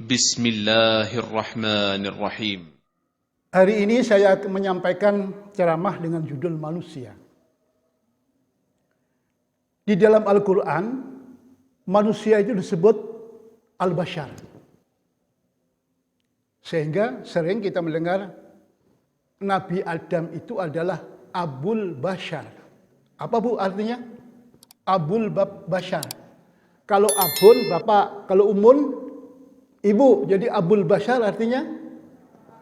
Bismillahirrahmanirrahim. Hari ini saya akan menyampaikan ceramah dengan judul manusia. Di dalam Al-Quran, manusia itu disebut Al-Bashar. Sehingga sering kita mendengar Nabi Adam itu adalah Abul Bashar. Apa bu artinya? Abul Bashar. Kalau abun, bapak. Kalau umun, ibu. Jadi Abul Bashar artinya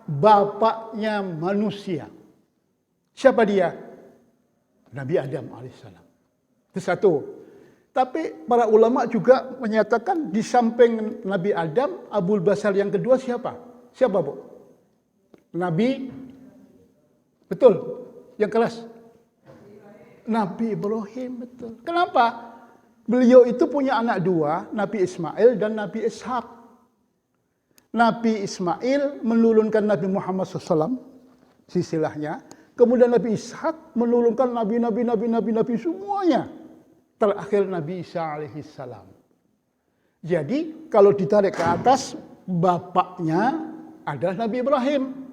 bapaknya manusia. Siapa dia? Nabi Adam alaihissalam. Itu satu. Tapi para ulama juga menyatakan di samping Nabi Adam, Abul Bashar yang kedua siapa? Siapa bu? Nabi, betul, yang keras. Nabi Ibrahim, betul. Kenapa? Beliau itu punya anak dua, Nabi Ismail dan Nabi Ishak. Nabi Ismail menurunkan Nabi Muhammad SAW, silsilahnya. Kemudian Nabi Ishak menurunkan nabi-nabi semuanya. Terakhir Nabi Isa alaihissalam. Jadi kalau ditarik ke atas, bapaknya adalah Nabi Ibrahim.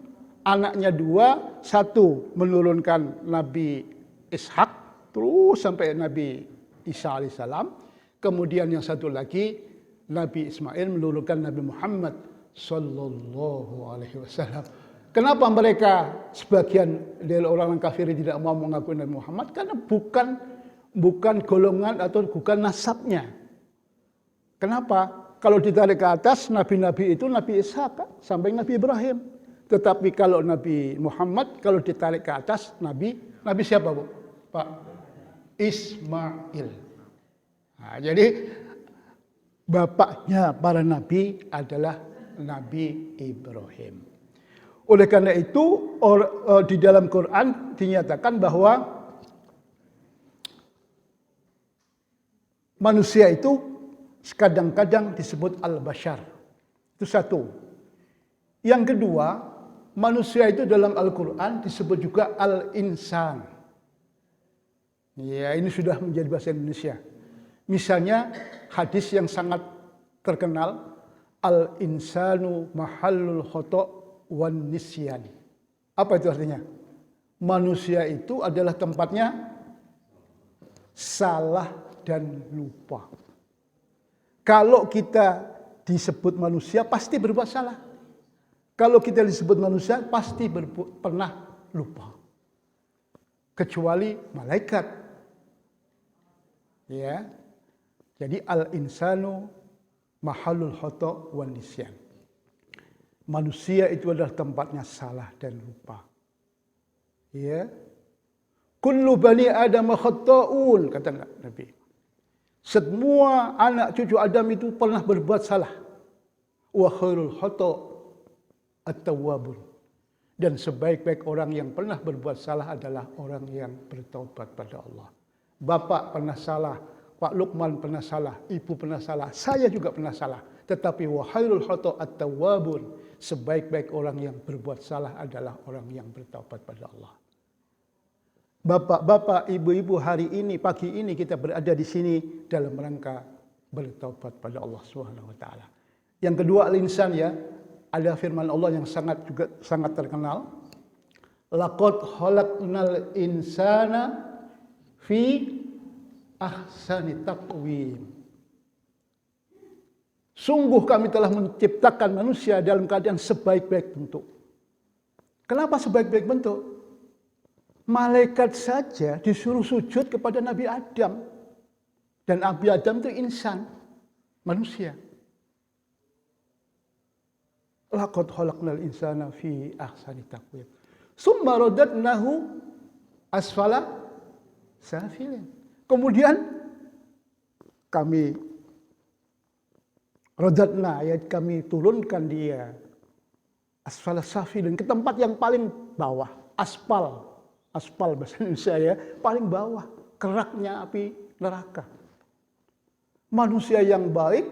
Anaknya dua, satu menurunkan Nabi Ishak, terus sampai Nabi Isa alaihissalam. Kemudian yang satu lagi, Nabi Ismail menurunkan Nabi Muhammad sallallahu alaihi wasallam. Kenapa mereka sebagian dari orang kafir tidak mau mengakui Nabi Muhammad? Karena bukan golongan atau bukan nasabnya. Kenapa? Kalau ditarik ke atas, nabi-nabi itu Nabi Ishak sampai Nabi Ibrahim. Tetapi kalau Nabi Muhammad, kalau ditarik ke atas, Nabi siapa bu? Pak Ismail. Nah, jadi bapaknya para nabi adalah Nabi Ibrahim. Oleh karena itu, di dalam Quran dinyatakan bahwa manusia itu kadang-kadang disebut Al-Bashar. Itu satu. Yang kedua, manusia itu dalam Al-Quran disebut juga Al-Insan. Ya, ini sudah menjadi bahasa Indonesia. Misalnya hadis yang sangat terkenal, Al-Insanu mahallul khata' wan nisyan. Apa itu artinya? Manusia itu adalah tempatnya salah dan lupa. Kalau kita disebut manusia, pasti berbuat salah. Kalau kita disebut manusia, pasti pernah lupa. Kecuali malaikat. Ya. Jadi al-insanu mahallul khata' wan nisyan. Manusia itu adalah tempatnya salah dan lupa. Ya. Kullu bani Adam khata'un, kata Nabi. Semua anak cucu Adam itu pernah berbuat salah. Wa khairul khata' at-tawwabun. Dan sebaik-baik orang yang pernah berbuat salah adalah orang yang bertaubat pada Allah. Bapak pernah salah, Pak Lukman pernah salah, ibu pernah salah, saya juga pernah salah. Tetapi wa khairul khata' at-tawwabun. Sebaik-baik orang yang berbuat salah adalah orang yang bertaubat pada Allah. Bapak-bapak, ibu-ibu, hari ini, pagi ini kita berada di sini dalam rangka bertaubat pada Allah Subhanahu wa taala. Yang kedua al-insan ya, ada firman Allah yang sangat terkenal. Laqad khalaqnal insana fi ahsani taqwim. Sungguh kami telah menciptakan manusia dalam keadaan sebaik-baik bentuk. Kenapa sebaik-baik bentuk? Malaikat saja disuruh sujud kepada Nabi Adam. Dan Nabi Adam itu insan, manusia. Laqad khalaqnal insana fi ahsani taqwim. Summa radadnahu asfala safilin. Kemudian kami radadna, ya kami turunkan dia asfala safilin ke tempat yang paling bawah, aspal bahasa Indonesia ya, paling bawah, keraknya api neraka. Manusia yang baik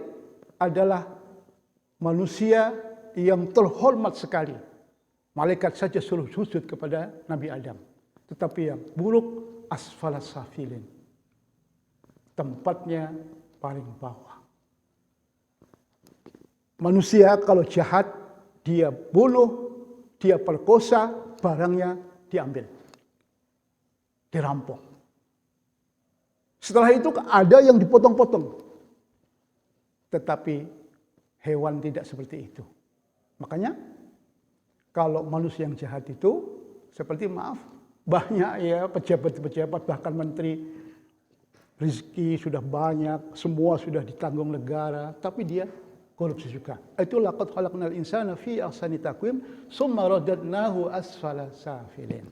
adalah manusia yang terhormat sekali. Malaikat saja suruh sujud kepada Nabi Adam. Tetapi yang buruk, asfalas safilin. Tempatnya paling bawah. Manusia kalau jahat, dia bunuh, dia perkosa, barangnya diambil, dirampok. Setelah itu ada yang dipotong-potong. Tetapi hewan tidak seperti itu. Makanya kalau manusia yang jahat itu seperti banyak ya pejabat-pejabat bahkan menteri, rezeki sudah banyak, semua sudah ditanggung negara, tapi dia korupsi juga. Itu laqad khalaqnal insana fi ahsani taqwim tsumma radadnahu asfala safilin.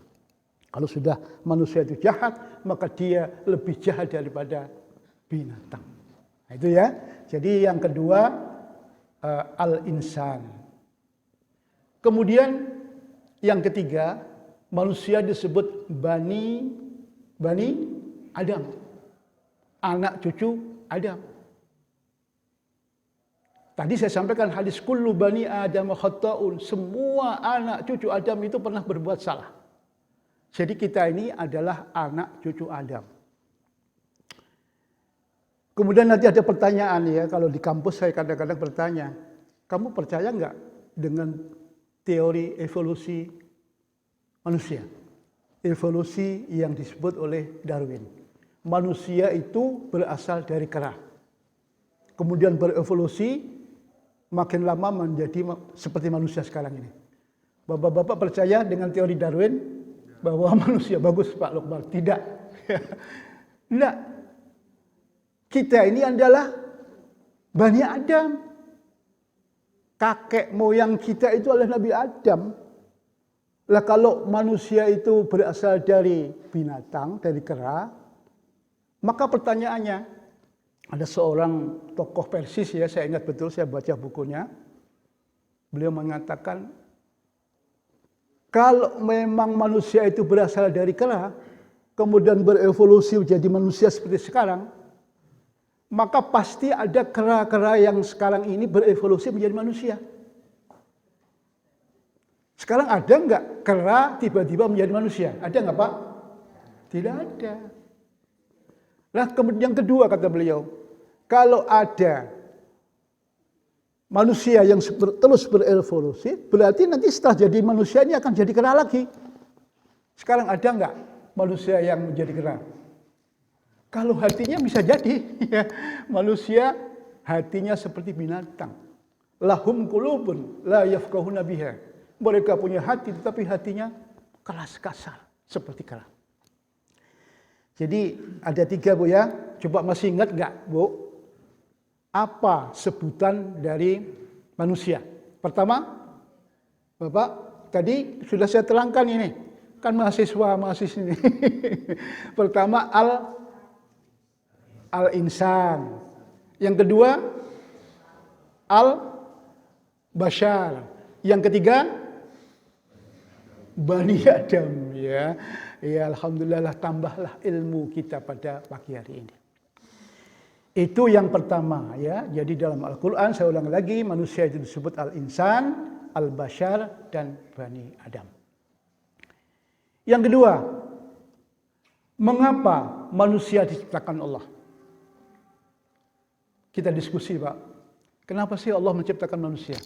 Kalau sudah manusia itu jahat, maka dia lebih jahat daripada binatang. Nah, itu ya. Jadi yang kedua al-insan. Kemudian yang ketiga, manusia disebut bani Adam. Anak cucu Adam. Tadi saya sampaikan hadis kullu bani Adam khata'un. Semua anak cucu Adam itu pernah berbuat salah. Jadi kita ini adalah anak cucu Adam. Kemudian nanti ada pertanyaan ya, kalau di kampus saya kadang-kadang bertanya, kamu percaya nggak dengan teori evolusi manusia? Evolusi yang disebut oleh Darwin. Manusia itu berasal dari kera. Kemudian berevolusi, makin lama menjadi seperti manusia sekarang ini. Bapak-bapak percaya dengan teori Darwin bahwa manusia bagus Pak Lukman? Tidak. Tidak. Kita ini adalah Bani Adam. Kakek moyang kita itu adalah Nabi Adam. Lah kalau manusia itu berasal dari binatang, dari kera, maka pertanyaannya, ada seorang tokoh Persis ya, saya ingat betul, saya baca bukunya. Beliau mengatakan, kalau memang manusia itu berasal dari kera, kemudian berevolusi menjadi manusia seperti sekarang, maka pasti ada kera-kera yang sekarang ini berevolusi menjadi manusia. Sekarang ada nggak kera tiba-tiba menjadi manusia? Ada nggak Pak? Tidak ada. Nah kemudian yang kedua kata beliau, kalau ada manusia yang terus berevolusi, berarti nanti setelah jadi manusia ini akan jadi kera lagi. Sekarang ada nggak manusia yang menjadi kera? Kalau hatinya bisa jadi, ya, manusia hatinya seperti binatang. Lahum qulubun la yafqahuna biha. Mereka punya hati tetapi hatinya keras kasar seperti kera. Jadi ada 3 Bu ya. Coba masih ingat nggak Bu? Apa sebutan dari manusia? Pertama, Bapak tadi sudah saya terangkan ini. Kan mahasiswa ini. Pertama al-insan. Yang kedua al-bashar. Yang ketiga Bani Adam ya. Ya alhamdulillah tambahlah ilmu kita pada pagi hari ini. Itu yang pertama ya. Jadi dalam Al-Qur'an saya ulang lagi, manusia itu disebut al-insan, al-bashar dan Bani Adam. Yang kedua, mengapa manusia diciptakan Allah? Kita diskusi Pak, kenapa sih Allah menciptakan manusia?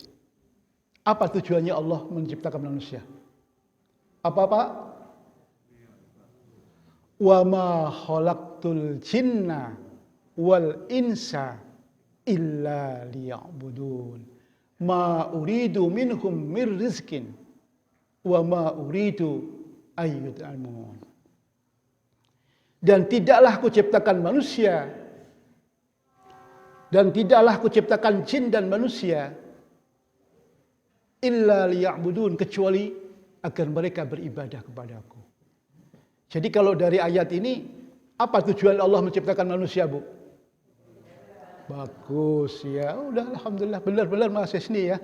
Apa tujuannya Allah menciptakan manusia? Apa Pak? Wa ma khalaqtul jinna wal insa illa liya'budun. Ma uridu minhum mir rizkin wa ma uridu ayyud'amun. Dan tidaklah kuciptakan manusia dan tidaklah kuciptakan jin dan manusia illa liya'budun, kecuali agar mereka beribadah kepadaku. Jadi kalau dari ayat ini, apa tujuan Allah menciptakan manusia, Bu? Bagus ya, udah alhamdulillah, benar-benar mahasiswa ini ya.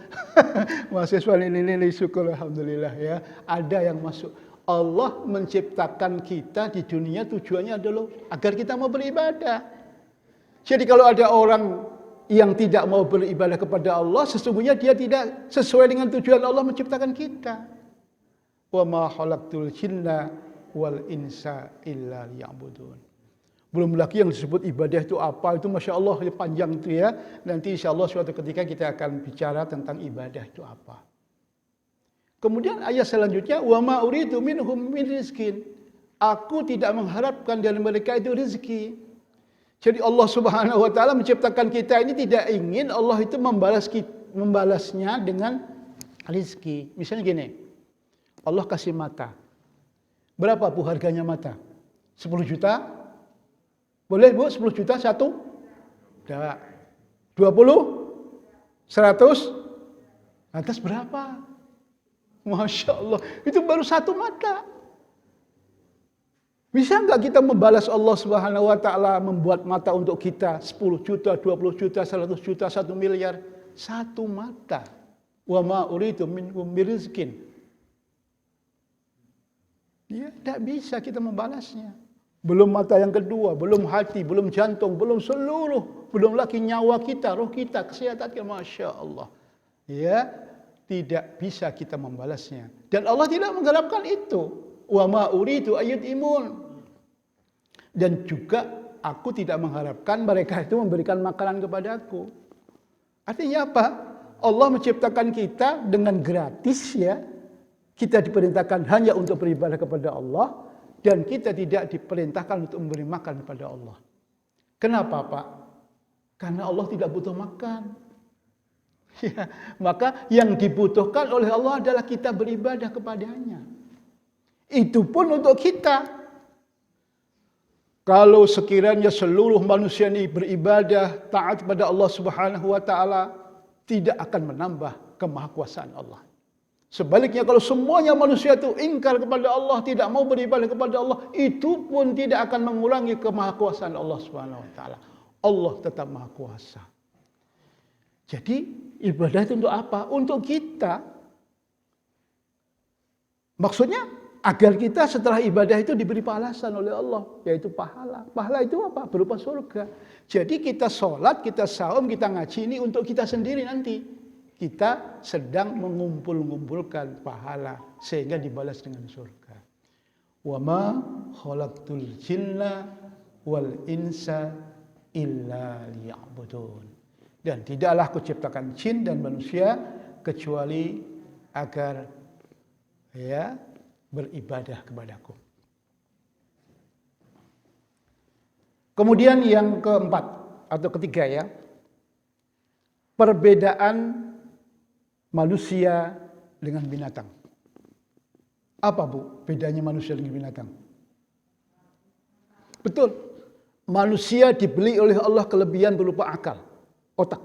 Mahasiswa ini syukur alhamdulillah ya. Ada yang masuk. Allah menciptakan kita di dunia tujuannya adalah agar kita mau beribadah. Jadi kalau ada orang yang tidak mau beribadah kepada Allah, sesungguhnya dia tidak sesuai dengan tujuan Allah menciptakan kita. Wa ma khalaqtul jinna wal insa illa liya'budun. Belum lagi yang disebut ibadah itu apa, itu Masya Allah panjang itu ya. Nanti insya Allah suatu ketika kita akan bicara tentang ibadah itu apa. Kemudian ayat selanjutnya, wa ma uridu minhum min rizkin. Aku tidak mengharapkan dari mereka itu rezeki. Jadi Allah Subhanahu wa taala menciptakan kita ini tidak ingin Allah itu membalasnya dengan rezeki. Misalnya gini, Allah kasih mata. Berapa Bu harganya mata? 10 juta? Boleh Bu 10 juta satu? Tidak. 20? 100? Atas berapa? Masya Allah. Itu baru satu mata. Bisa nggak kita membalas Allah Subhanahu wa taala membuat mata untuk kita 10 juta, 20 juta, 100 juta, 1 miliar? Satu mata. Wa ma uridu minhum min rizkin. Ya, tidak bisa kita membalasnya. Belum mata yang kedua, belum hati, belum jantung, belum seluruh, belum lagi nyawa kita, roh kita, kesehatan kita, Masya Allah. Ya, tidak bisa kita membalasnya. Dan Allah tidak mengharapkan itu. Wa ma uridu ayyud'imun. Dan juga aku tidak mengharapkan mereka itu memberikan makanan kepadaku. Artinya apa? Allah menciptakan kita dengan gratis ya. Kita diperintahkan hanya untuk beribadah kepada Allah. Dan kita tidak diperintahkan untuk memberi makan kepada Allah. Kenapa Pak? Karena Allah tidak butuh makan. Ya, maka yang dibutuhkan oleh Allah adalah kita beribadah kepadanya. Itu pun untuk kita. Kalau sekiranya seluruh manusia ini beribadah, taat kepada Allah Subhanahu wa taala, tidak akan menambah kemahakuasaan Allah. Sebaliknya kalau semuanya manusia itu ingkar kepada Allah, tidak mau beribadah kepada Allah, itu pun tidak akan mengurangi kemahakuasaan Allah Subhanahu wa taala. Allah tetap maha kuasa. Jadi ibadah itu untuk apa? Untuk kita. Maksudnya agar kita setelah ibadah itu diberi balasan oleh Allah, yaitu pahala. Pahala itu apa? Berupa surga. Jadi kita sholat, kita saum, kita ngaji ini untuk kita sendiri nanti. Kita sedang mengumpulkan pahala sehingga dibalas dengan surga. Wa ma khalaqtul jinna wal insa illa liya'budun. Dan tidaklah aku ciptakan jin dan manusia kecuali agar ya beribadah kepadaku. Kemudian yang keempat atau ketiga ya, perbedaan manusia dengan binatang. Apa Bu bedanya manusia dengan binatang? Betul. Manusia diberi oleh Allah kelebihan berupa akal, otak.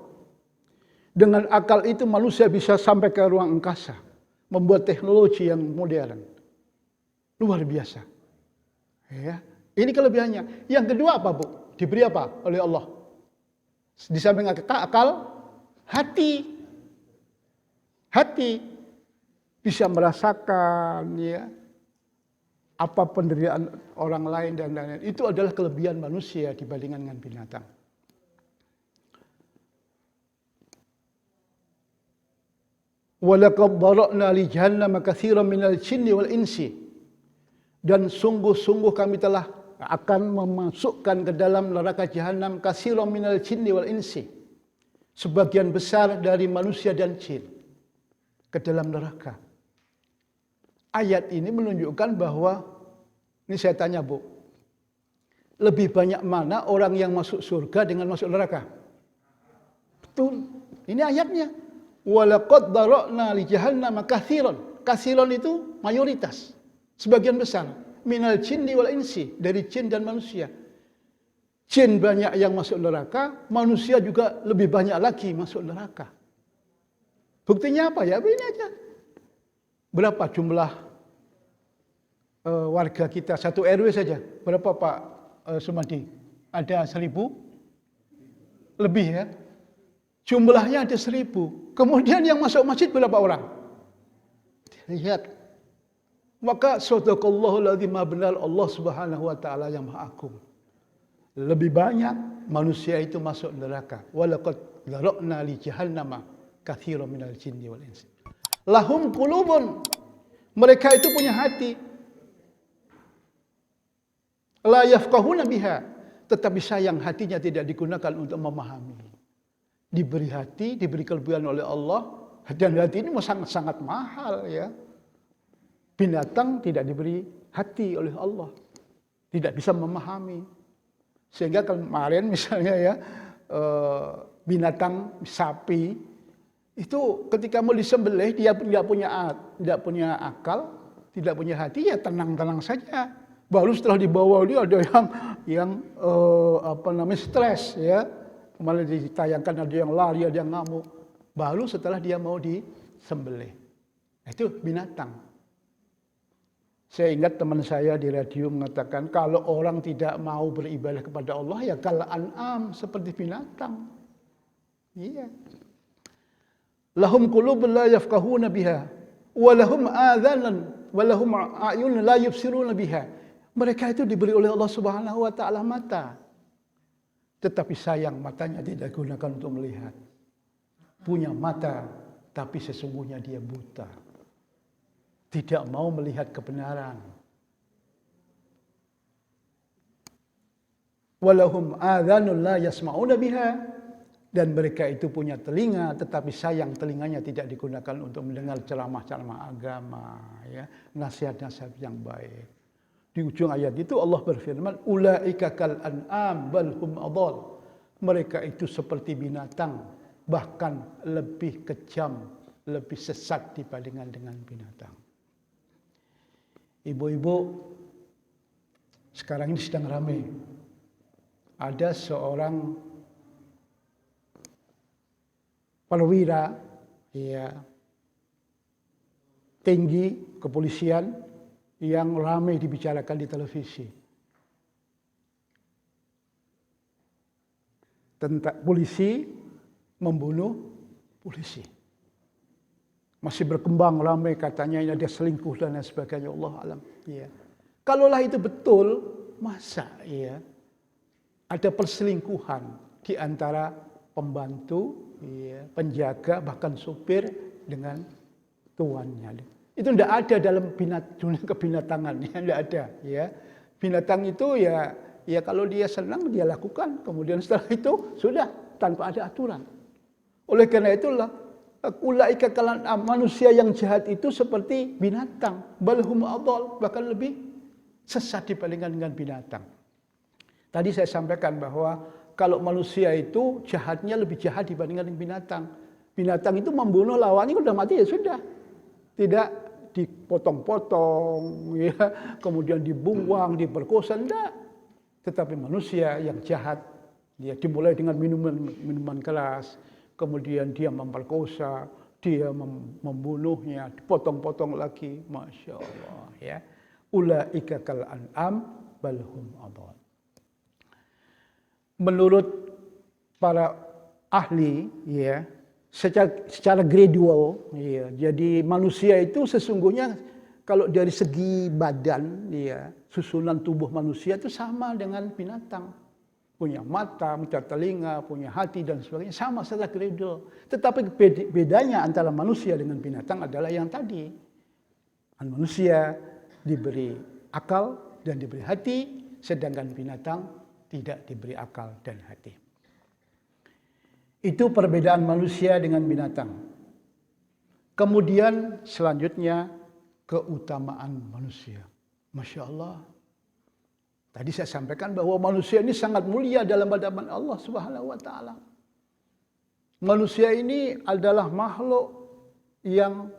Dengan akal itu manusia bisa sampai ke ruang angkasa, membuat teknologi yang modern. Luar biasa. Ya, ini kelebihannya. Yang kedua apa Bu? Diberi apa oleh Allah? Di samping akal, hati. Hati bisa merasakan ya apa penderitaan orang lain dan lain-lain. Itu adalah kelebihan manusia dibandingkan dengan binatang. Walaqad dhara'na li jahannam katsiran minal jinni wal insi. Dan sungguh-sungguh kami telah akan memasukkan ke dalam neraka jahanam katsiran minal jinni wal insi. Sebagian besar dari manusia dan jin ke dalam neraka. Ayat ini menunjukkan bahwa, ini saya tanya Bu, lebih banyak mana orang yang masuk surga dengan masuk neraka? Betul, ini ayatnya. Walaqad dhara'na li jahannam katsiran. Katsiran itu mayoritas, sebagian besar. Minal jinni wal insi, dari jin dan manusia. Jin banyak yang masuk neraka, manusia juga lebih banyak lagi masuk neraka. Buktinya apa ya? Ini aja. Berapa jumlah warga kita satu RW saja? Berapa Pak Sumadi? Ada 1.000? Lebih ya? Jumlahnya ada 1.000. Kemudian yang masuk masjid berapa orang? Lihat. Maka sadaqallahul azim, benar Allah Subhanahu wa taala yang Maha Agung. Lebih banyak manusia itu masuk neraka. Walaqad dhara'na li jahannama katsiran minal jinni wal insi. Lahum qulubun. Mereka itu punya hati. La yafqahuna biha. tetapi sayang hatinya tidak digunakan untuk memahami. Diberi hati, diberi kelebihan oleh Allah, dan hati ini sangat-sangat mahal ya. Binatang tidak diberi hati oleh Allah, tidak bisa memahami. Sehingga kemarin misalnya ya, binatang sapi itu ketika mau disembelih dia tidak punya akal, tidak punya hati, ya tenang-tenang saja. Baru setelah dibawa dia ada yang stres ya, malah ditayangkan ada yang lari, ada yang ngamuk. Baru setelah dia mau disembelih. Itu binatang. Saya ingat teman saya di radio mengatakan kalau orang tidak mau beribadah kepada Allah ya kal an'am, seperti binatang. Iya. Lahum qulubun la yafqahuna biha wa lahum adzanan wa lahum a'yunun la yubsiruna biha. Mereka itu diberi oleh Allah Subhanahu wa taala mata. Tetapi sayang matanya tidak digunakan untuk melihat. Punya mata tapi sesungguhnya dia buta. Tidak mau melihat kebenaran. Walahum adzanun la yasma'una biha, dan mereka itu punya telinga tetapi sayang telinganya tidak digunakan untuk mendengar ceramah-ceramah agama ya, nasihat-nasihat yang baik. Di ujung ayat itu Allah berfirman ulaika kal an'am bal hum adall. Mereka itu seperti binatang, bahkan lebih kejam, lebih sesat dibandingkan dengan binatang. Ibu-ibu, sekarang ini sedang ramai. Ada seorang perwira ya, tinggi kepolisian yang ramai dibicarakan di televisi. Tentang polisi membunuh polisi. Masih berkembang ramai katanya ini ada selingkuh dan lain sebagainya, Allah alam. Ya. Kalaulah itu betul, masa ya ada perselingkuhan di antara pembantu, ya, penjaga, bahkan supir dengan tuannya. Itu tidak ada dalam dunia kebinatangan, ya, tidak ada. Ya. Binatang itu ya kalau dia senang dia lakukan, kemudian setelah itu sudah tanpa ada aturan. Oleh karena itulah ulaika kal an'am, manusia yang jahat itu seperti binatang, balhum adall, bahkan lebih sesat dibandingkan dengan binatang. Tadi saya sampaikan bahwa kalau manusia itu jahatnya lebih jahat dibandingkan dengan binatang. Binatang itu membunuh lawannya sudah mati ya sudah. Tidak dipotong-potong ya, kemudian dibuang, diperkosa, enggak. Tetapi manusia yang jahat dia dimulai dengan minuman keras, kemudian dia memperkosa, dia membunuhnya, dipotong-potong lagi, masya Allah. Ya, ulaika kal an'am balhum adall. Menurut para ahli, ya, secara gradual, ya, jadi manusia itu sesungguhnya kalau dari segi badan, ya, susunan tubuh manusia itu sama dengan binatang. Punya mata, punya telinga, punya hati dan sebagainya, sama secara gradual. Tetapi bedanya antara manusia dengan binatang adalah yang tadi. Manusia diberi akal dan diberi hati, sedangkan binatang tidak diberi akal dan hati. Itu perbedaan manusia dengan binatang. Kemudian selanjutnya keutamaan manusia. Masya Allah. Tadi saya sampaikan bahwa manusia ini sangat mulia dalam hadapan Allah Subhanahu wa taala. Manusia ini adalah makhluk yang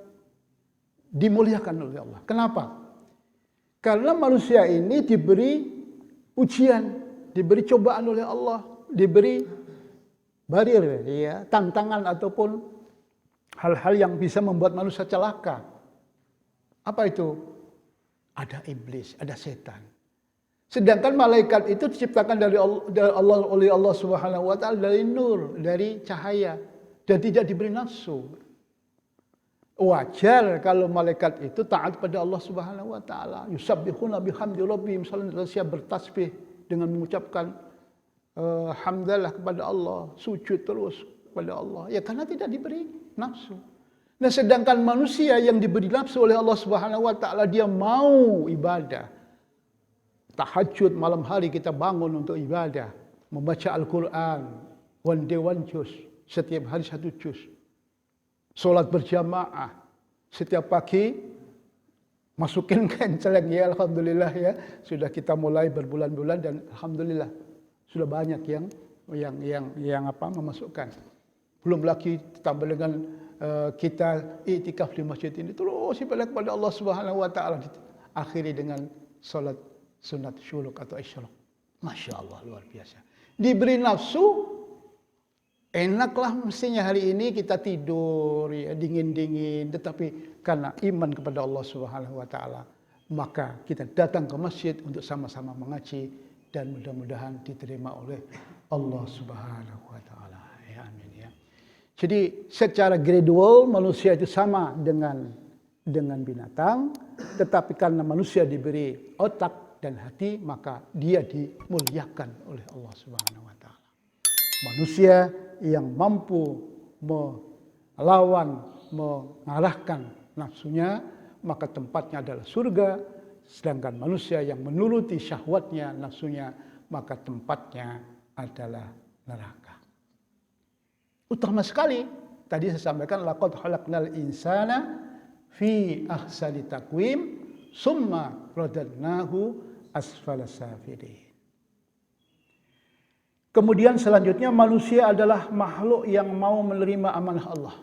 dimuliakan oleh Allah. Kenapa? Karena manusia ini diberi ujian, diberi cobaan oleh Allah, diberi barir, ya, tantangan ataupun hal-hal yang bisa membuat manusia celaka. Apa itu? Ada iblis, ada setan. Sedangkan malaikat itu diciptakan oleh Allah Subhanahu wa taala dari nur, dari cahaya, dan tidak diberi nafsu. Wajar kalau malaikat itu taat pada Allah Subhanahu wa taala. Yusabbihuna bihamdi rabbihim, siap bertasbih dengan mengucapkan hamdalah kepada Allah, sujud terus kepada Allah. Ya karena tidak diberi nafsu. Nah, sedangkan manusia yang diberi nafsu oleh Allah Subhanahu wa taala dia mau ibadah. tahajud malam hari kita bangun untuk ibadah, membaca Al-Quran, one day one juz, setiap hari 1 juz. Solat berjamaah, setiap pagi masukin kenceleng ya, alhamdulillah ya. Sudah kita mulai berbulan-bulan dan alhamdulillah sudah banyak yang memasukkan. Belum lagi ditambah dengan kita iktikaf di masjid ini terus ibadah kepada Allah Subhanahu wa taala, akhiri dengan salat sunat syuruk atau isyraq. Masya Allah, luar biasa. Diberi nafsu, enaklah mestinya hari ini kita tidur ya, dingin-dingin, tetapi karena iman kepada Allah Subhanahu wa taala, maka kita datang ke masjid untuk sama-sama mengaji dan mudah-mudahan diterima oleh Allah Subhanahu wa taala. Ya amin ya. Jadi secara gradual manusia itu sama dengan binatang, tetapi karena manusia diberi otak dan hati, maka dia dimuliakan oleh Allah Subhanahu wa taala. Manusia yang mampu melawan, mengarahkan nafsunya, maka tempatnya adalah surga. Sedangkan manusia yang menuruti syahwatnya, nafsunya, maka tempatnya adalah neraka. Utama sekali, tadi saya sampaikan, laqad khalaqnal insana fi ahsani taqwim, summa radadnahu asfala safilin. Kemudian selanjutnya manusia adalah makhluk yang mau menerima amanah Allah.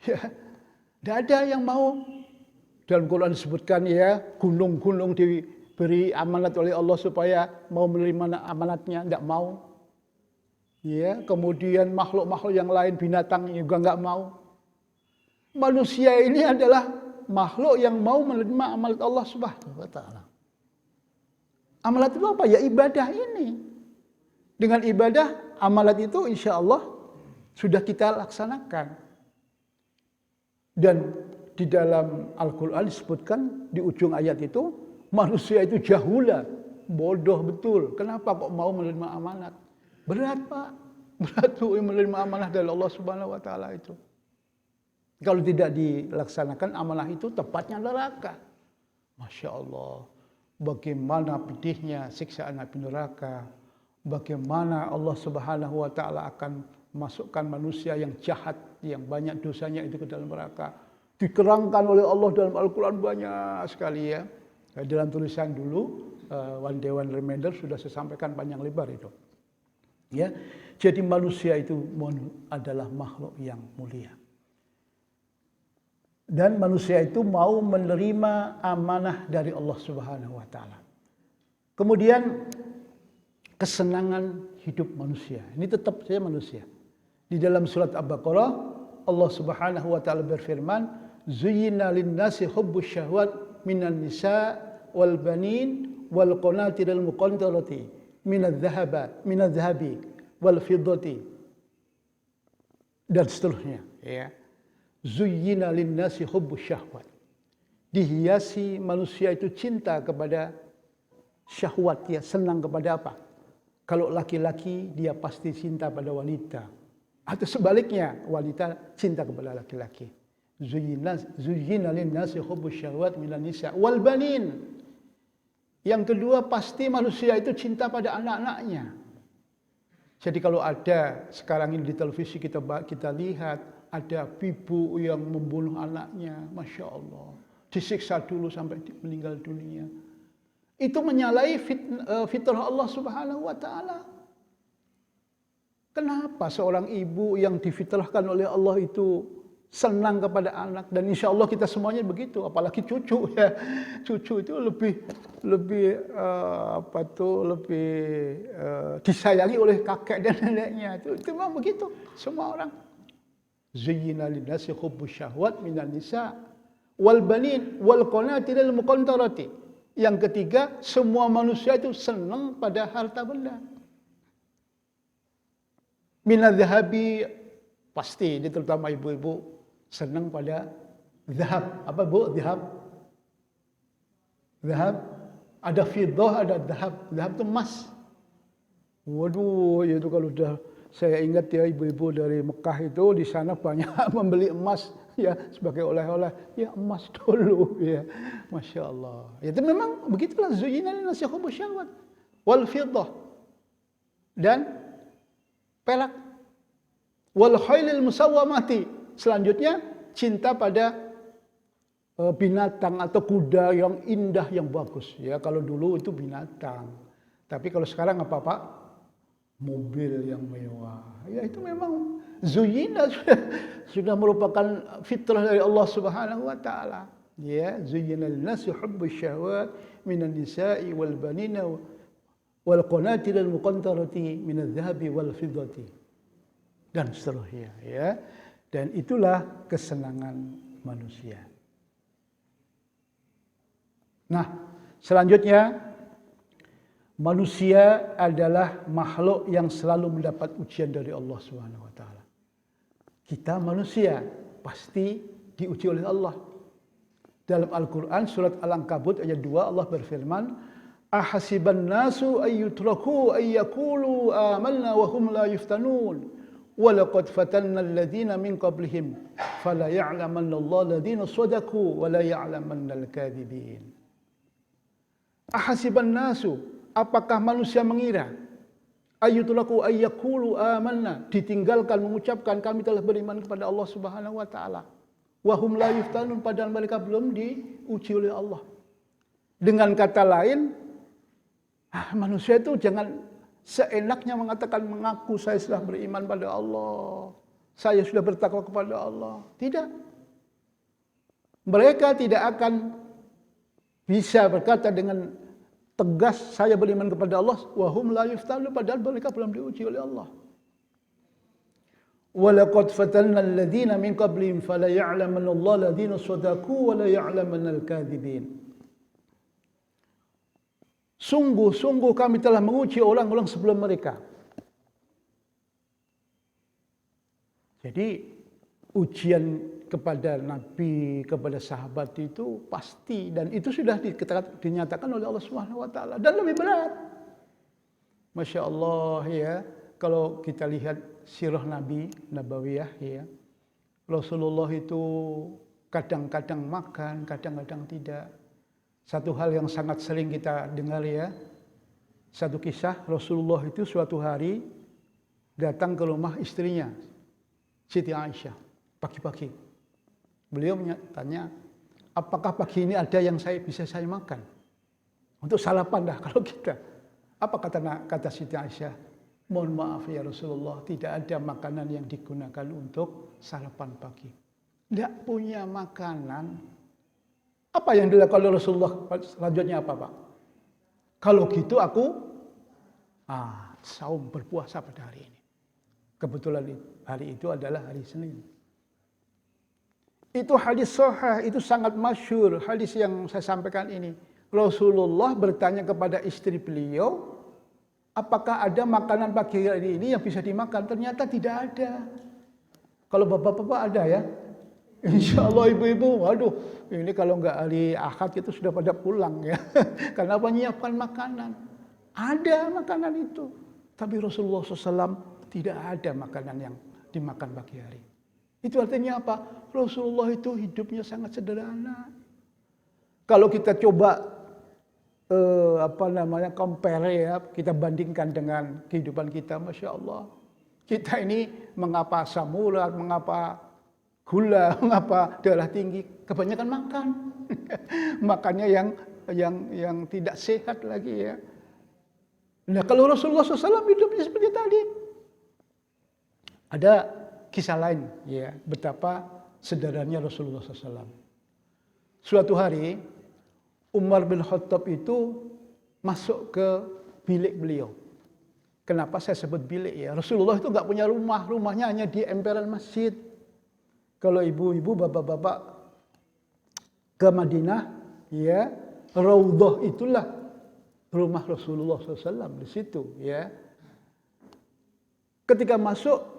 Ya, tidak ada yang mau. Dalam Quran disebutkan ya, gunung-gunung diberi amanat oleh Allah supaya mau menerima amanatnya, tidak mau. Ya, kemudian makhluk-makhluk yang lain, binatang juga enggak mau. Manusia ini adalah makhluk yang mau menerima amanat Allah Subhanahu wa taala. Amanat itu apa? Ya ibadah ini. Dengan ibadah, amanat itu insya Allah sudah kita laksanakan. Dan di dalam Al-Quran disebutkan di ujung ayat itu, manusia itu jahula, bodoh betul. Kenapa kok mau menerima amanat? Berat Pak, berat tuh menerima amanah dari Allah Subhanahu wa taala itu. Kalau tidak dilaksanakan amanah itu tempatnya neraka. Masya Allah, bagaimana pedihnya siksaan api neraka. Bagaimana Allah Subhanahu wa taala akan masukkan manusia yang jahat, yang banyak dosanya itu ke dalam neraka. Dikerangkan oleh Allah dalam Al-Quran banyak sekali ya. Dalam tulisan dulu, One Day One Reminder sudah saya sampaikan panjang lebar itu. Ya, jadi manusia itu adalah makhluk yang mulia. Dan manusia itu mau menerima amanah dari Allah Subhanahu wa taala. Kemudian kesenangan hidup manusia. Ini tetap saja manusia. Di dalam surat Al-Baqarah Allah Subhanahu wa taala berfirman, "Zuyyina lin-nasi hubbus syahwat minan nisa wal banin wal qanatiril muqantarati minadh-dhahabi wal fiddati." Dan seterusnya, ya. Zuyyina lin-nasi hubbus syahwat. Dihiasi manusia itu cinta kepada syahwat, ya, senang kepada apa? Kalau laki-laki dia pasti cinta pada wanita. Atau sebaliknya, wanita cinta kepada laki-laki. Zuyyina lin-nasi hubbus syahwat minan nisa wal banin. Yang kedua, pasti manusia itu cinta pada anak-anaknya. Jadi kalau ada sekarang ini di televisi kita lihat ada ibu yang membunuh anaknya, Masya Allah. Disiksa dulu sampai meninggal dunia. Itu menyalahi fitrah Allah Subhanahu wa taala. Kenapa seorang ibu yang difitrahkan oleh Allah itu senang kepada anak, dan insya Allah kita semuanya begitu, apalagi cucu ya. Cucu itu lebih disayangi oleh kakek dan neneknya. Itu memang begitu semua orang. Zuyyina lin-nasi hubbus syahwat minan nisa wal banin wal qanatiril muqantarati. Yang ketiga, semua manusia itu senang pada harta benda. Minadh-dhahabi, pasti ini terutama ibu-ibu senang pada zahab. Apa Bu? Zahab. Ada fiddah, ada zahab. Zahab itu emas. Waduh, itu kalau udah Saya ingat ya ibu-ibu dari Mekah itu di sana banyak membeli emas ya sebagai oleh-oleh. Ya emas dulu ya. Masya Allah. Ya, itu memang begitulah zuyyina linnasi hubbus syahwat wal fiddah dan perak wal khailil musawwamati. Selanjutnya cinta pada binatang atau kuda yang indah yang bagus ya. Kalau dulu itu binatang. Tapi kalau sekarang apa Pak? Mobil yang mewah. Ya itu memang zuyyina sudah merupakan fitrah dari Allah Subhanahu wa taala. Ya, zuyyina lin-nasi hubbus syahawat minan nisa'i wal banina wal qanatir al muqantarati minadh dhahabi wal fiddati. Dan seterusnya ya. Dan itulah kesenangan manusia. Nah, selanjutnya manusia adalah makhluk yang selalu mendapat ujian dari Allah Subhanahu wa taala. Kita manusia pasti diuji oleh Allah. Dalam Al-Qur'an surat Al-Ankabut ayat 2 Allah berfirman, "Ahasiban nasu ayyutraku ayyaqulu amanna wa hum la yuftanun. Wa laqad fatanna alladziina min qablihim fala ya'lamanna Allahu alladziina shadaqu wa la ya'lamanna al-kadzibin." Ahasiban nasu, apakah manusia mengira ayyutlaku ayyaqulu amanna, ditinggalkan mengucapkan kami telah beriman kepada Allah Subhanahu wa taala. Wa hum la yuftanun, padahal mereka belum diuji oleh Allah. Dengan kata lain, manusia itu jangan seenaknya mengatakan mengaku saya sudah beriman pada Allah, saya sudah bertakwa kepada Allah. Tidak. Mereka tidak akan bisa berkata dengan tegas saya beriman kepada Allah wa hum la yuftanun, padahal mereka belum diuji oleh Allah. Wa laqad fatanna alladziina min qablihim fala ya'lamanna Allahu alladziina shadaqu wa la ya'lamanna al-kadzibin. Sungguh-sungguh kami telah menguji orang-orang sebelum mereka. Jadi ujian kepada Nabi, kepada sahabat itu pasti, dan itu sudah dinyatakan oleh Allah Subhanahu wa taala, dan lebih berat. Masya Allah ya, kalau kita lihat sirah Nabi Nabawiyah ya, Rasulullah itu kadang-kadang makan, kadang-kadang tidak. Satu hal yang sangat sering kita dengar ya, satu kisah Rasulullah itu suatu hari datang ke rumah istrinya Siti Aisyah pagi-pagi. Beliau tanya, apakah pagi ini ada yang bisa saya makan? Untuk sarapan dah kalau kita. Apa kata Siti Aisyah? Mohon maaf ya Rasulullah, tidak ada makanan yang digunakan untuk sarapan pagi. Tidak punya makanan. Apa yang dilakukan oleh Rasulullah selanjutnya apa Pak? Kalau gitu aku saum berpuasa pada hari ini. Kebetulan hari itu adalah hari Senin. Itu hadis sahih, itu sangat masyhur hadis yang saya sampaikan ini. Rasulullah bertanya kepada istri beliau, apakah ada makanan pagi hari ini yang bisa dimakan? Ternyata tidak ada. Kalau bapak-bapak ada ya? Insya Allah ibu-ibu, waduh, ini kalau nggak hari Ahad itu sudah pada pulang ya. Karena menyiapkan makanan. Ada makanan itu. Tapi Rasulullah SAW tidak ada makanan yang dimakan pagi hari. Itu artinya apa? Rasulullah itu hidupnya sangat sederhana. Kalau kita coba compare ya, kita bandingkan dengan kehidupan kita, Masya Allah. Kita ini mengapa asam urat, mengapa gula, mengapa darah tinggi, kebanyakan makan. Makannya yang tidak sehat lagi ya. Nah kalau Rasulullah SAW hidupnya seperti tadi. Ada kisah lain ya, betapa sederhananya Rasulullah SAW. Suatu hari Umar bin Khattab itu masuk ke bilik beliau. Kenapa saya sebut bilik ya? Rasulullah itu nggak punya rumah, rumahnya hanya di emperan masjid. Kalau ibu-ibu, bapak-bapak ke Madinah, ya Raudhah itulah rumah Rasulullah SAW di situ. Ya. Ketika masuk,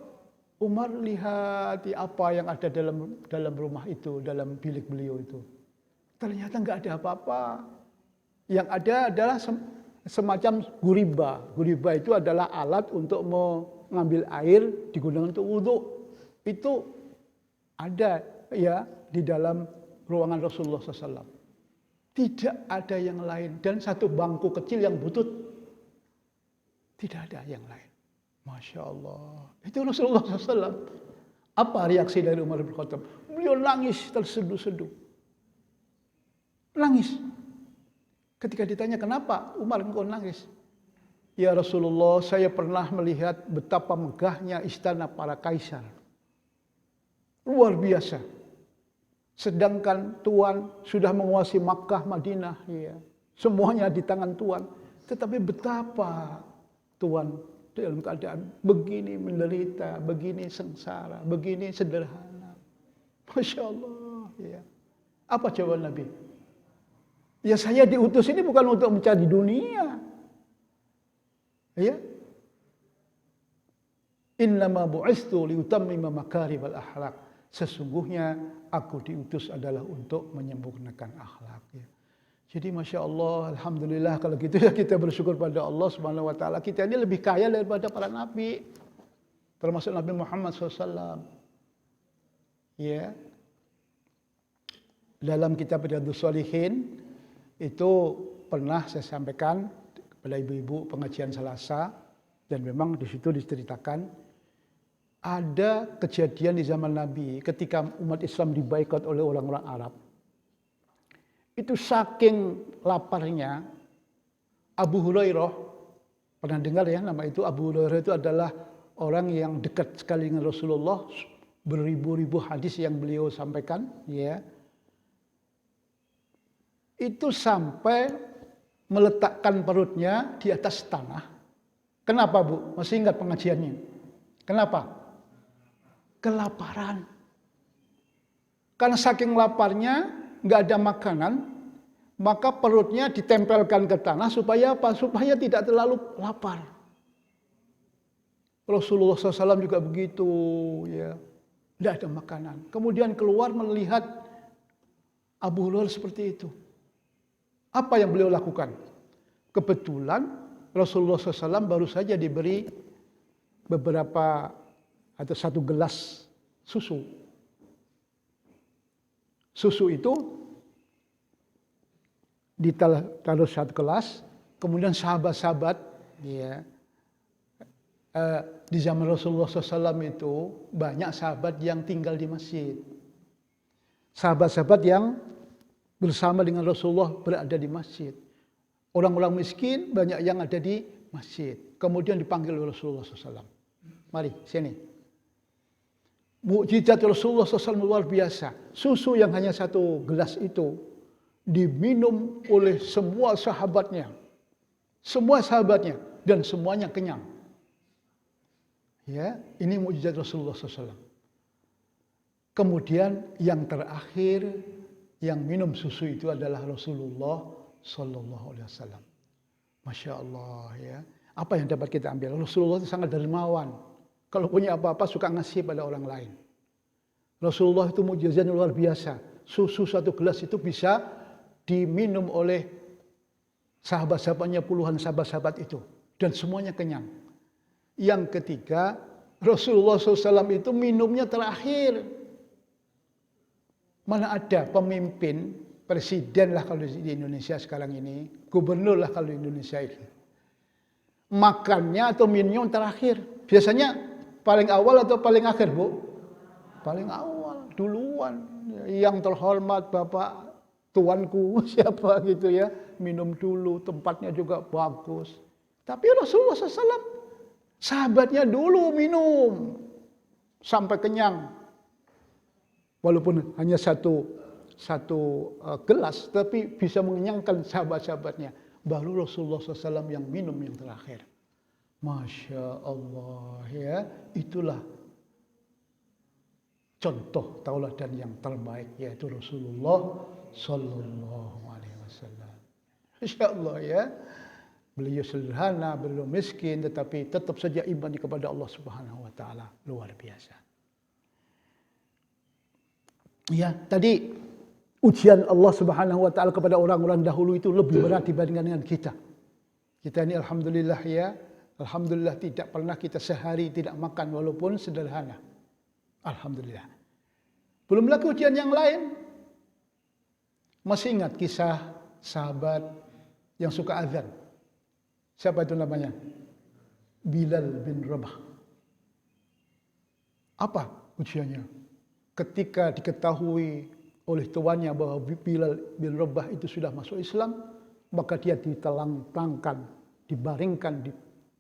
Umar lihat apa yang ada dalam rumah itu, dalam bilik beliau itu. Ternyata nggak ada apa-apa. Yang ada adalah semacam guriba. Guriba itu adalah alat untuk ngambil air digunakan untuk wudhu. Itu ada ya di dalam ruangan Rasulullah SAW. Tidak ada yang lain. Dan satu bangku kecil yang butut. Tidak ada yang lain. Masya Allah. Itu Rasulullah SAW. Apa reaksi dari Umar bin Khattab? Beliau nangis terseduh-seduh. Nangis. Ketika ditanya kenapa Umar engkau nangis? Ya Rasulullah, saya pernah melihat betapa megahnya istana para kaisar. Luar biasa. Sedangkan Tuhan sudah menguasai Makkah, Madinah. Ya. Semuanya di tangan Tuhan. Tetapi betapa Tuhan dalam keadaan begini menderita, begini sengsara, begini sederhana. Masya Allah. Ya. Apa jawaban Nabi? Ya saya diutus ini bukan untuk mencari dunia. Ya. Innama bu'istu liutammima makarimal akhlak. Sesungguhnya aku diutus adalah untuk menyempurnakan akhlak. Ya. Jadi Masya Allah, Alhamdulillah kalau gitu ya kita bersyukur pada Allah Subhanahu Wa Taala. Kita ini lebih kaya daripada para nabi. Termasuk Nabi Muhammad SAW. Ya. Dalam kitab Riyadhus Shalihin, itu pernah saya sampaikan kepada ibu-ibu pengajian Selasa, dan memang di situ diceritakan ada kejadian di zaman Nabi ketika umat Islam diboikot oleh orang-orang Arab. Itu saking laparnya Abu Hurairah, pernah dengar ya nama itu? Abu Hurairah itu adalah orang yang dekat sekali dengan Rasulullah, beribu-ribu hadis yang beliau sampaikan, ya. Itu sampai meletakkan perutnya di atas tanah. Kenapa Bu? Masih ingat pengajiannya? Kenapa? Kelaparan. Karena saking laparnya, nggak ada makanan, maka perutnya ditempelkan ke tanah supaya apa? Supaya tidak terlalu lapar. Rasulullah SAW juga begitu, ya. Tidak ada makanan. Kemudian keluar melihat Abu Hurairah seperti itu. Apa yang beliau lakukan? Kebetulan Rasulullah SAW baru saja diberi beberapa atau satu gelas susu. Susu itu ditaruh satu gelas, kemudian sahabat-sahabat, ya, di zaman Rasulullah SAW itu banyak sahabat yang tinggal di masjid. Sahabat-sahabat yang bersama dengan Rasulullah berada di masjid. Orang-orang miskin banyak yang ada di masjid. Kemudian dipanggil oleh Rasulullah SAW. Mari, sini. Mukjizat Rasulullah SAW luar biasa. Susu yang hanya satu gelas itu diminum oleh semua sahabatnya. Semua sahabatnya. Dan semuanya kenyang. Ya, ini mukjizat Rasulullah SAW. Kemudian yang terakhir yang minum susu itu adalah Rasulullah Sallallahu Alaihi Wasallam. Masya Allah, ya. Apa yang dapat kita ambil? Rasulullah itu sangat dermawan. Kalau punya apa-apa suka ngasih pada orang lain. Rasulullah itu mukjizatnya luar biasa. Susu satu gelas itu bisa diminum oleh sahabat-sahabatnya, puluhan sahabat-sahabat itu. Dan semuanya kenyang. Yang ketiga, Rasulullah SAW itu minumnya terakhir. Mana ada pemimpin, presiden lah kalau di Indonesia sekarang ini, gubernur lah kalau di Indonesia ini, makannya atau minumnya terakhir. Biasanya paling awal atau paling akhir, Bu? Paling awal, duluan. Yang terhormat Bapak tuanku siapa gitu ya, minum dulu, tempatnya juga bagus. Tapi Rasulullah SAW, sahabatnya dulu minum sampai kenyang. Walaupun hanya satu gelas, tapi bisa mengenyangkan sahabat-sahabatnya. Baru Rasulullah SAW yang minum yang terakhir. Masya Allah, ya. Itulah contoh tauladan yang terbaik, yaitu Rasulullah Sallallahu Alaihi Wasallam. Masya Allah, ya. Beliau sederhana, beliau miskin, tetapi tetap saja iman kepada Allah Subhanahu Wa Taala luar biasa. Ya, tadi ujian Allah Subhanahu Wa Taala kepada orang-orang dahulu itu lebih berat dibandingkan dengan kita. Kita ini alhamdulillah ya, Alhamdulillah tidak pernah kita sehari tidak makan walaupun sederhana. Alhamdulillah. Belum lagi ujian yang lain. Masih ingat kisah sahabat yang suka azan? Siapa itu namanya? Bilal bin Rabah. Apa ujiannya? Ketika diketahui oleh tuannya bahwa Bilal bin Rabah itu sudah masuk Islam, maka dia ditelangtangkan, dibaringkan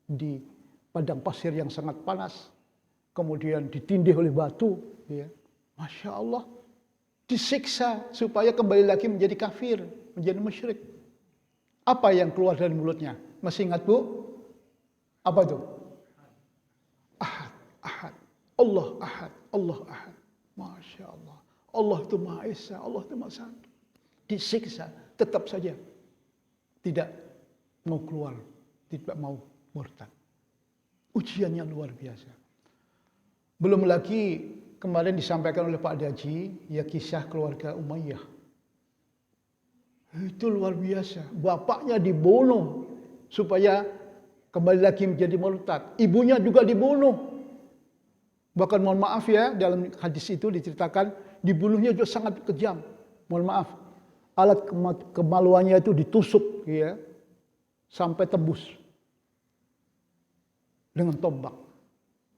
di padang pasir yang sangat panas, kemudian ditindih oleh batu, ya. Masya Allah, disiksa supaya kembali lagi menjadi kafir, menjadi musyrik. Apa yang keluar dari mulutnya? Masih ingat, Bu? Apa itu? Ahad, ahad, Allah ahad, Allah ahad. Masya Allah. Allah itu Maha Esa, Allah itu Maha Satu. Disiksa, tetap saja tidak mau keluar, tidak mau murtad. Ujiannya luar biasa. Belum lagi kemarin disampaikan oleh Pak Daji, ya kisah keluarga Umayyah. Itu luar biasa. Bapaknya dibunuh supaya kembali lagi menjadi murtad. Ibunya juga dibunuh. Bahkan mohon maaf ya, dalam hadis itu diceritakan dibunuhnya juga sangat kejam. Mohon maaf. Alat kemaluannya itu ditusuk, ya, sampai tembus dengan tombak.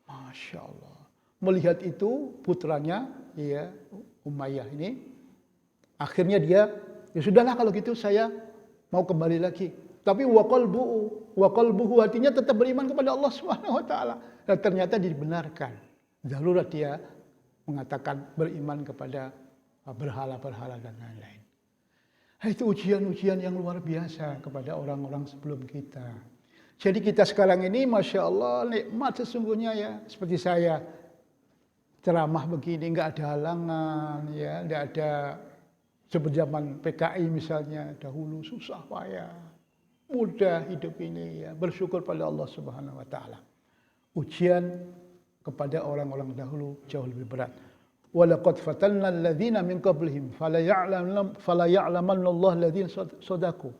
Masya Allah. Melihat itu putranya, ya, Umayyah ini, akhirnya dia, ya sudahlah kalau gitu saya mau kembali lagi. Tapi wa qalbuhu hatinya tetap beriman kepada Allah Subhanahu wa taala. Dan ternyata dibenarkan. Darurat dia mengatakan beriman kepada berhala-berhala dan lain-lain. Itu ujian-ujian yang luar biasa kepada orang-orang sebelum kita. Jadi kita sekarang ini Masya Allah nikmat sesungguhnya ya. Seperti saya ceramah begini nggak ada halangan, ya, nggak ada seperti zaman PKI misalnya dahulu susah payah, mudah hidup ini, ya, bersyukur pada Allah Subhanahu Wa Taala. Ujian kepada orang-orang dahulu jauh lebih berat. Walaqad fatanna alladzina min qablihim fala ya'lamanna Allah alladzina shadaku.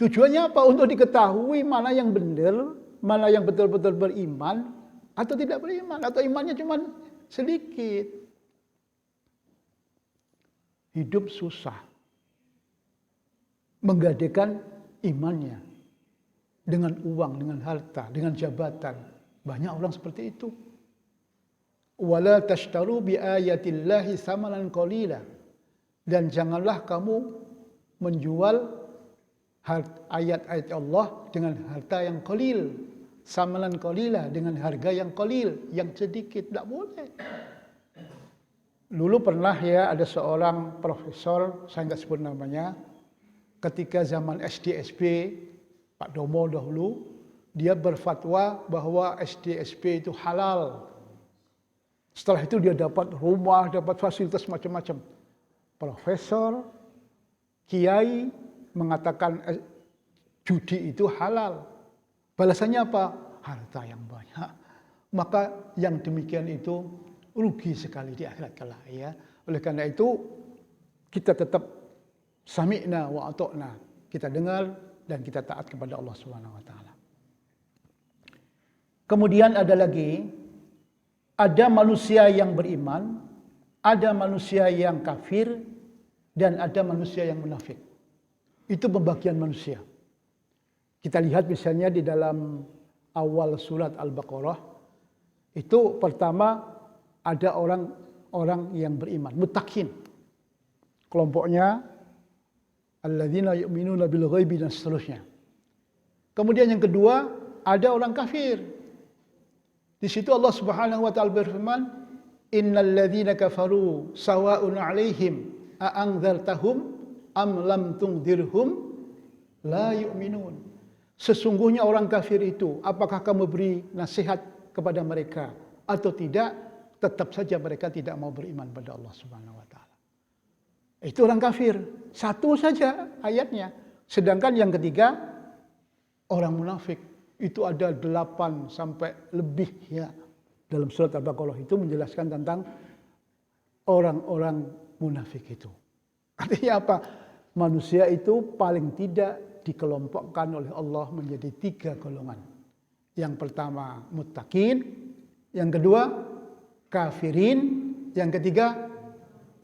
Tujuannya apa? Untuk diketahui mana yang benar, mana yang betul-betul beriman atau tidak beriman, atau imannya cuma sedikit. Hidup susah. Menggadekan imannya dengan uang, dengan harta, dengan jabatan. Banyak orang seperti itu. Wala tashtaru bi ayatillahi samanan qalila. Dan janganlah kamu menjual ayat-ayat Allah dengan harta yang qalil. Samanan qalila, dengan harga yang qalil, yang sedikit, tidak boleh. Dulu pernah ya ada seorang profesor, saya nggak sebut namanya, ketika zaman SD SP Pak Domo dahulu, dia berfatwa bahwa SD SP itu halal. Setelah itu dia dapat rumah, dapat fasilitas macam-macam. Profesor, kiai mengatakan judi itu halal. Balasannya apa? Harta yang banyak. Maka yang demikian itu rugi sekali di akhirat kelak, ya. Oleh karena itu kita tetap sami'na wa ata'na. Kita dengar dan kita taat kepada Allah Subhanahu wa taala. Kemudian ada lagi, ada manusia yang beriman, ada manusia yang kafir, dan ada manusia yang munafik. Itu pembagian manusia. Kita lihat misalnya di dalam awal surat Al-Baqarah, itu pertama ada orang-orang yang beriman, muttaqin. Kelompoknya alladzina yu'minuna bil ghaibi dan seterusnya. Kemudian yang kedua, ada orang kafir. Di situ Allah Subhanahu wa taala berfirman, "Innal ladzina kafaru sawa'un 'alaihim a anzartahum am lam tunzirhum la yu'minun." Sesungguhnya orang kafir itu, apakah kamu beri nasihat kepada mereka atau tidak, tetap saja mereka tidak mau beriman pada Allah Subhanahu wa taala. Itu orang kafir. Satu saja ayatnya. Sedangkan yang ketiga orang munafik. Itu ada 8 sampai lebih, ya. Dalam surat Al-Baqarah itu menjelaskan tentang orang-orang munafik itu. Artinya apa? Manusia itu paling tidak dikelompokkan oleh Allah menjadi 3 golongan. Yang pertama muttaqin, yang kedua kafirin, yang ketiga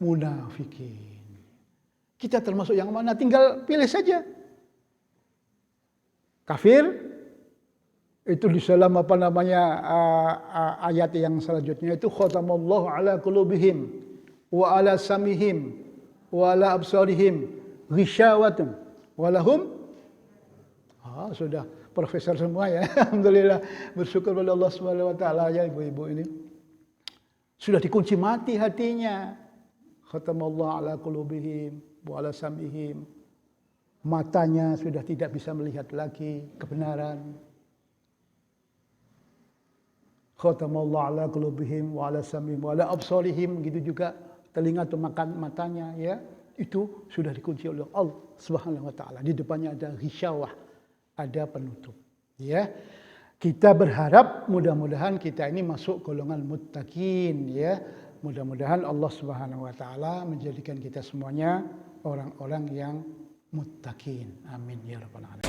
munafikin. Kita termasuk yang mana? Tinggal pilih saja. Kafir itu di dalam ayat yang selanjutnya itu khatamallahu ala qulubihim wa ala samihim wa ala absarihim ghisyawatun wa lahum sudah profesor semua ya. Alhamdulillah, bersyukur pada Allah Subhanahu wa taala ya ibu-ibu ini. Sudah dikunci mati hatinya. Khatamallahu ala qulubihim wa ala samihim. Matanya sudah tidak bisa melihat lagi kebenaran. Khatamallahu ala qulubihim wa ala samihim wa ala absarihim, gitu juga telinga atau matanya ya. Itu sudah dikunci oleh Allah Subhanahu wa taala. Di depannya ada ghisyawah, ada penutup. Ya. Kita berharap mudah-mudahan kita ini masuk golongan muttaqin ya. Mudah-mudahan Allah Subhanahu wa taala menjadikan kita semuanya orang-orang yang muttaqin. Amin ya rabbal alamin.